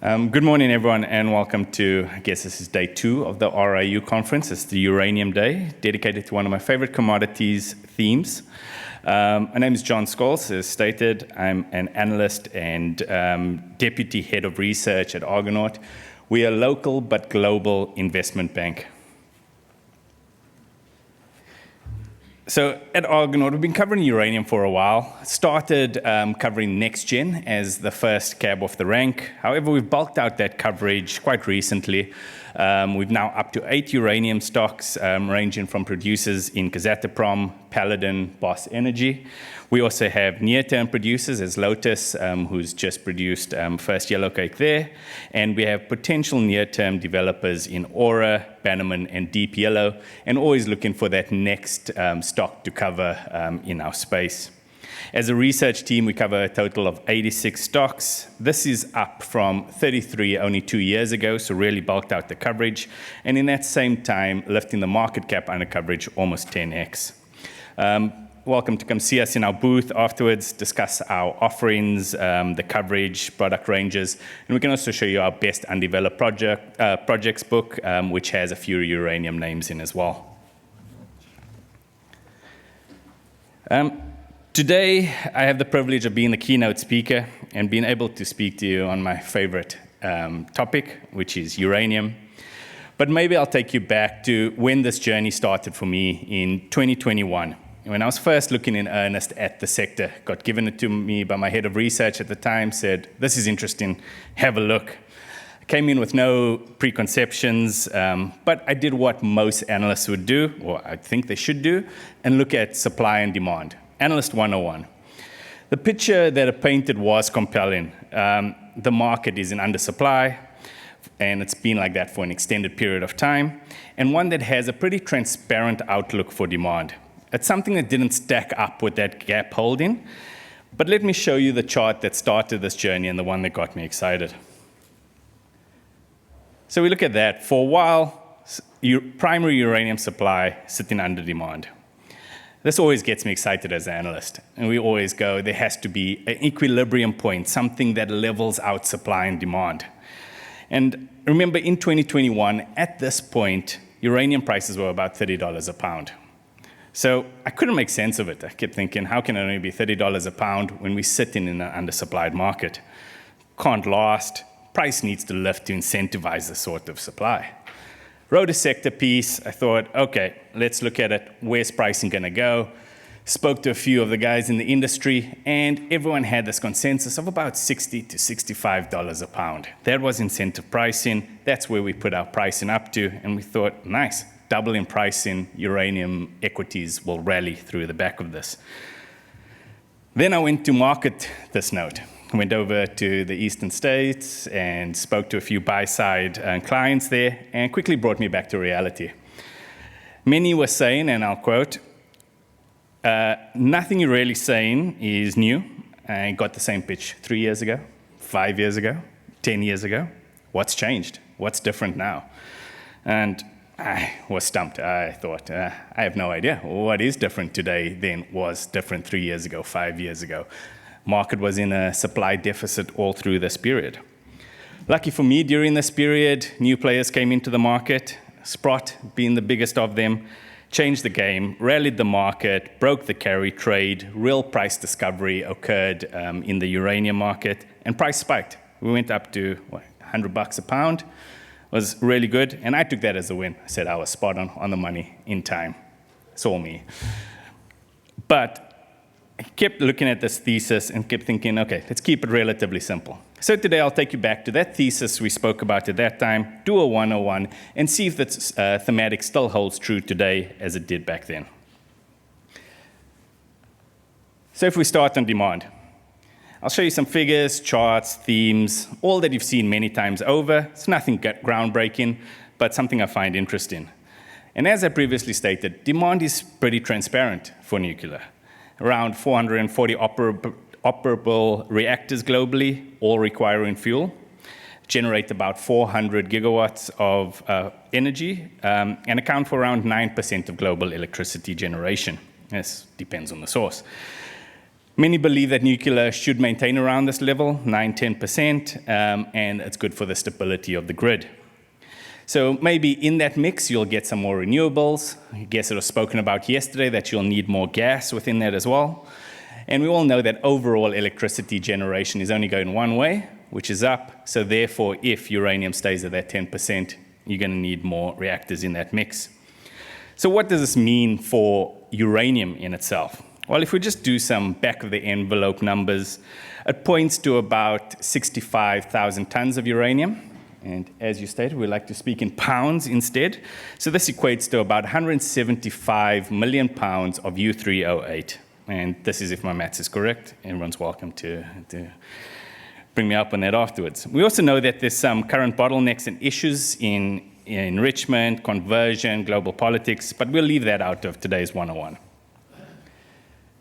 Good morning, everyone, and welcome to, I guess this is day 2 of the RIU conference. It's the Uranium Day, dedicated to one of my favorite commodities themes. My name is John Scholes. As stated, I'm an analyst and deputy head of research at Argonaut. We are a local but global investment bank. So at Argonaut, we've been covering uranium for a while. Started covering NextGen as the first cab off the rank. However, we've bulked out that coverage quite recently. We've now up to 8 uranium stocks, ranging from producers in Kazatomprom, Paladin, Boss Energy. We also have near-term producers as Lotus, who's just produced first yellowcake there. And we have potential near-term developers in Aura, Bannerman, and Deep Yellow, and always looking for that next stock to cover in our space. As a research team, we cover a total of 86 stocks. This is up from 33 only 2 years ago, so really bulked out the coverage. And in that same time, lifting the market cap under coverage almost 10x. Welcome to come see us in our booth afterwards, discuss our offerings, the coverage, product ranges, and we can also show you our best undeveloped projects book, which has a few uranium names in as well. Today, I have the privilege of being the keynote speaker and being able to speak to you on my favorite topic, which is uranium. But maybe I'll take you back to when this journey started for me in 2021. When I was first looking in earnest at the sector, got given it to me by my head of research at the time, said, this is interesting, have a look. I came in with no preconceptions, but I did what most analysts would do, or I think they should do, and look at supply and demand. Analyst 101. The picture that it painted was compelling. The market is in undersupply, and it's been like that for an extended period of time, and one that has a pretty transparent outlook for demand. It's something that didn't stack up with that gap holding, but let me show you the chart that started this journey and the one that got me excited. So we look at that. For a while, primary uranium supply sitting under demand. This always gets me excited as an analyst, and we always go, there has to be an equilibrium point, something that levels out supply and demand. And remember, in 2021, at this point, uranium prices were about $30 a pound. So I couldn't make sense of it. I kept thinking, how can it only be $30 a pound when we sit in an undersupplied market? Can't last. Price needs to lift to incentivize this sort of supply. Wrote a sector piece. I thought, okay, let's look at it. Where's pricing going to go? Spoke to a few of the guys in the industry, and everyone had this consensus of about $60 to $65 a pound. That was incentive pricing. That's where we put our pricing up to, and we thought, nice. Double in pricing, uranium equities will rally through the back of this. Then I went to market this note. I went over to the eastern states and spoke to a few buy-side clients there, and quickly brought me back to reality. Many were saying, and I'll quote, nothing you're really saying is new. I got the same pitch 3 years ago, 5 years ago, 10 years ago. What's changed? What's different now? And I was stumped. I thought, I have no idea. What is different today than was different 3 years ago, 5 years ago? Market was in a supply deficit all through this period. Lucky for me, during this period, new players came into the market, Sprott being the biggest of them, changed the game, rallied the market, broke the carry trade, real price discovery occurred in the uranium market, and price spiked. We went up to, $100 a pound. Was really good, and I took that as a win. I said I was spot on the money in time. It's all me. But I kept looking at this thesis and kept thinking, okay, let's keep it relatively simple. So today I'll take you back to that thesis we spoke about at that time, do a 101, and see if that thematic still holds true today as it did back then. So if we start on demand, I'll show you some figures, charts, themes, all that you've seen many times over. It's nothing groundbreaking, but something I find interesting. And as I previously stated, demand is pretty transparent for nuclear. Around 440 operable reactors globally, all requiring fuel, generate about 400 gigawatts of energy, and account for around 9% of global electricity generation. This depends on the source. Many believe that nuclear should maintain around this level, 9–10%, and it's good for the stability of the grid. So maybe in that mix, you'll get some more renewables. I guess it was spoken about yesterday that you'll need more gas within that as well. And we all know that overall electricity generation is only going one way, which is up. So therefore, if uranium stays at that 10%, you're going to need more reactors in that mix. So what does this mean for uranium in itself? Well, if we just do some back-of-the-envelope numbers, it points to about 65,000 tons of uranium. And as you stated, we like to speak in pounds instead. So this equates to about 175 million pounds of U3O8. And this is if my maths is correct. Everyone's welcome to bring me up on that afterwards. We also know that there's some current bottlenecks and issues in enrichment, conversion, global politics, but we'll leave that out of today's 101.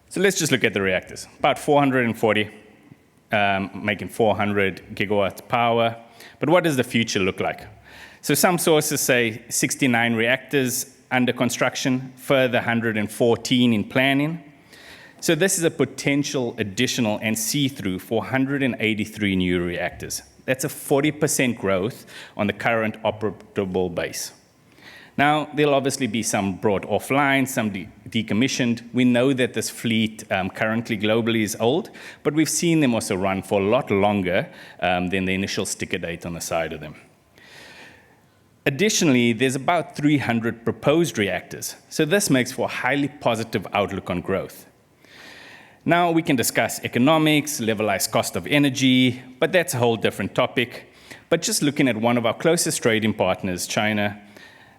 So let's just look at the reactors. About 440, making 400 gigawatts power. But what does the future look like? So some sources say 69 reactors under construction, further 114 in planning. So this is a potential additional and see-through for 183 new reactors. That's a 40% growth on the current operable base. Now, there'll obviously be some brought offline, some decommissioned. We know that this fleet currently globally is old, but we've seen them also run for a lot longer than the initial sticker date on the side of them. Additionally, there's about 300 proposed reactors. So this makes for a highly positive outlook on growth. Now we can discuss economics, levelized cost of energy, but that's a whole different topic. But just looking at one of our closest trading partners, China,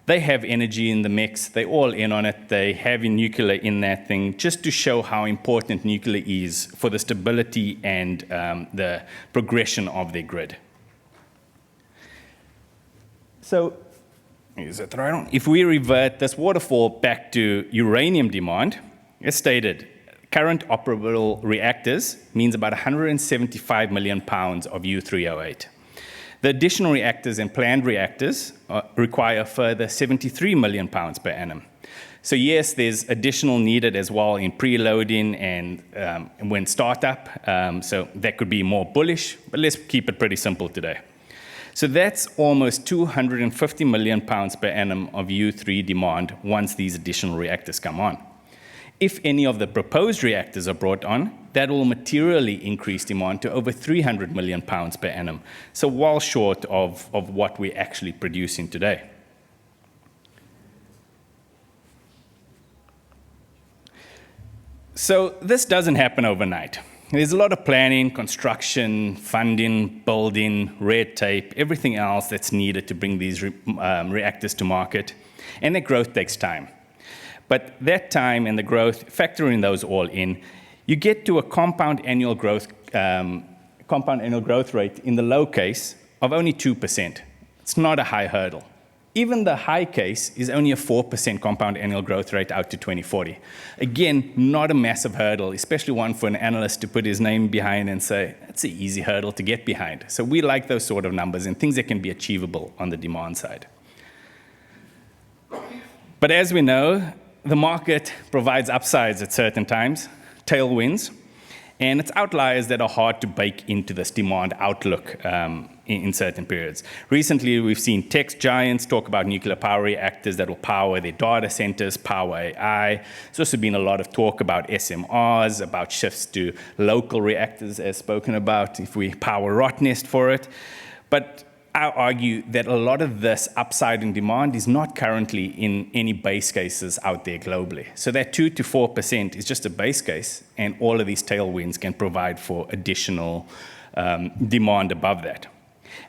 they have energy in the mix. They're all in on it. They have nuclear in that thing, just to show how important nuclear is for the stability and the progression of their grid. So, if we revert this waterfall back to uranium demand, as stated, current operable reactors means about 175 million pounds of U3O8. The additional reactors and planned reactors require a further 73 million pounds per annum. So yes, there's additional needed as well in preloading and when startup, so that could be more bullish, but let's keep it pretty simple today. So that's almost 250 million pounds per annum of U3 demand once these additional reactors come on. If any of the proposed reactors are brought on, that will materially increase demand to over 300 million pounds per annum, so well short of what we're actually producing today. So this doesn't happen overnight. There's a lot of planning, construction, funding, building, red tape, everything else that's needed to bring these reactors to market, and that growth takes time. But that time and the growth, factoring those all in, you get to a compound annual growth rate in the low case of only 2%. It's not a high hurdle. Even the high case is only a 4% compound annual growth rate out to 2040. Again, not a massive hurdle, especially one for an analyst to put his name behind and say, that's an easy hurdle to get behind. So we like those sort of numbers and things that can be achievable on the demand side. But as we know, the market provides upsides at certain times, tailwinds, and it's outliers that are hard to bake into this demand outlook in certain periods. Recently, we've seen tech giants talk about nuclear power reactors that will power their data centers, power AI. There's also been a lot of talk about SMRs, about shifts to local reactors, as spoken about, if we power Rottnest for it. But I argue that a lot of this upside in demand is not currently in any base cases out there globally. So that 2 to 4% is just a base case, and all of these tailwinds can provide for additional demand above that.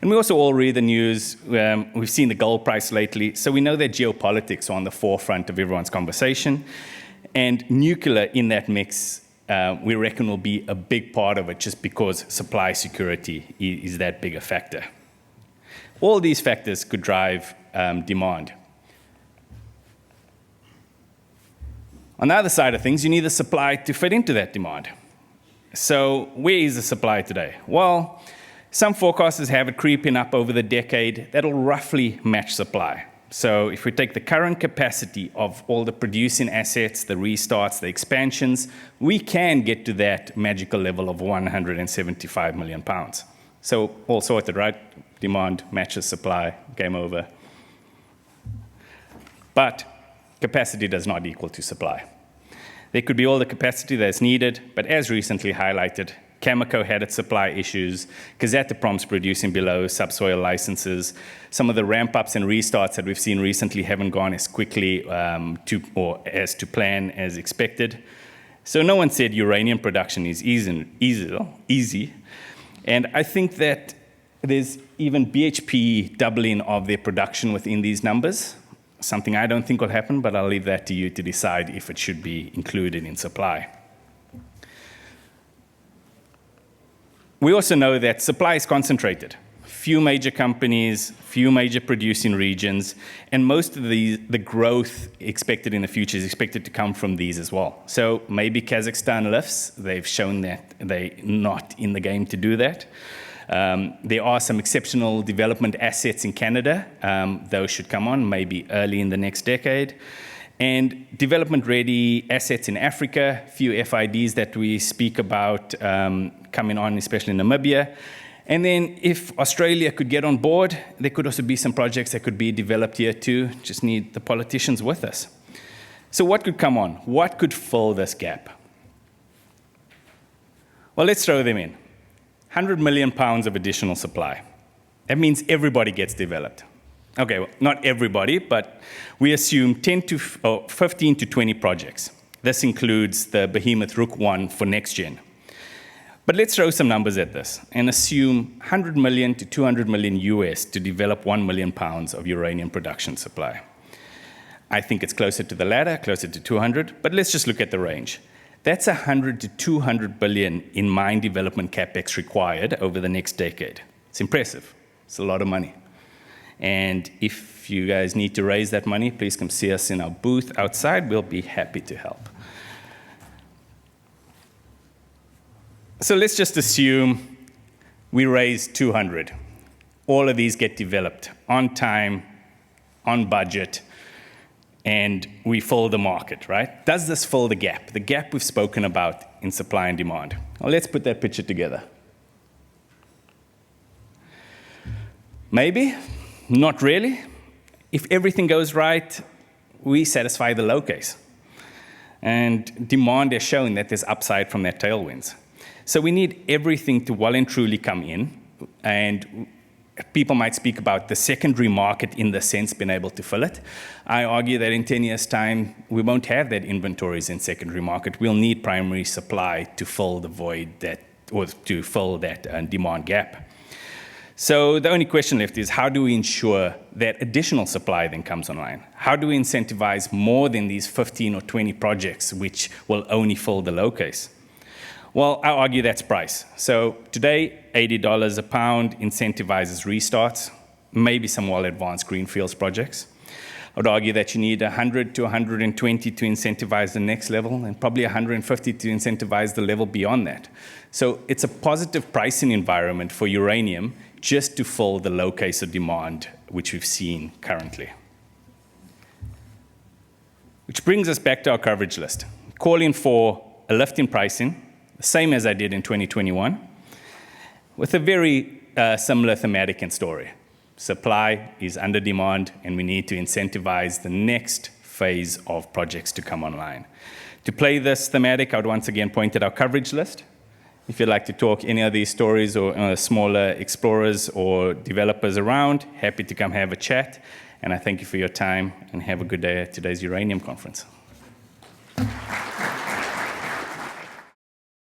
And we also all read the news. We've seen the gold price lately, so we know that geopolitics are on the forefront of everyone's conversation. And nuclear in that mix, we reckon will be a big part of it just because supply security is that big a factor. All these factors could drive demand. On the other side of things, you need the supply to fit into that demand. So where is the supply today? Well, some forecasters have it creeping up over the decade that'll roughly match supply. So if we take the current capacity of all the producing assets, the restarts, the expansions, we can get to that magical level of 175 million pounds. So all sorted, right? Demand matches supply, game over. But capacity does not equal to supply. There could be all the capacity that's needed, but as recently highlighted, Cameco had its supply issues, Kazatomprom's producing below subsoil licenses. Some of the ramp-ups and restarts that we've seen recently haven't gone as quickly as to plan as expected. So no one said uranium production is easy. And I think that there's even BHP doubling of their production within these numbers, something I don't think will happen, but I'll leave that to you to decide if it should be included in supply. We also know that supply is concentrated. Few major companies, few major producing regions, and most of the growth expected in the future is expected to come from these as well. So maybe Kazakhstan lifts. They've shown that they're not in the game to do that. There are some exceptional development assets in Canada. Those should come on maybe early in the next decade. And development-ready assets in Africa, few FIDs that we speak about coming on, especially in Namibia. And then if Australia could get on board, there could also be some projects that could be developed here too. Just need the politicians with us. So what could come on? What could fill this gap? Well, let's throw them in. 100 million pounds of additional supply. That means everybody gets developed. Okay, well, not everybody, but we assume 15 to 20 projects. This includes the behemoth Rook 1 for next gen. But let's throw some numbers at this and assume 100 million to 200 million US to develop 1 million pounds of uranium production supply. I think it's closer to the latter, closer to 200, but let's just look at the range. That's 100 to 200 billion in mine development capex required over the next decade. It's impressive. It's a lot of money. And if you guys need to raise that money, please come see us in our booth outside. We'll be happy to help. So let's just assume we raise 200. All of these get developed on time, on budget, and we fill the market, right? Does this fill the gap we've spoken about in supply and demand? Well, let's put that picture together. Maybe. Not really. If everything goes right, we satisfy the low case. And demand has shown that there's upside from that tailwinds. So we need everything to well and truly come in. And people might speak about the secondary market in the sense being able to fill it. I argue that in 10 years' time, we won't have that inventories in secondary market. We'll need primary supply to fill the void or to fill that demand gap. So the only question left is, how do we ensure that additional supply then comes online? How do we incentivize more than these 15 or 20 projects which will only fill the low case? Well, I argue that's price. So today, $80 a pound incentivizes restarts, maybe some well-advanced greenfields projects. I would argue that you need 100 to 120 to incentivize the next level, and probably 150 to incentivize the level beyond that. So it's a positive pricing environment for uranium just to fill the low case of demand which we've seen currently. Which brings us back to our coverage list, calling for a lift in pricing, the same as I did in 2021, with a very similar thematic and story. Supply is under demand, and we need to incentivize the next phase of projects to come online. To play this thematic, I would once again point at our coverage list. If you'd like to talk any of these stories or smaller explorers or developers around, happy to come have a chat. And I thank you for your time, and have a good day at today's Uranium Conference.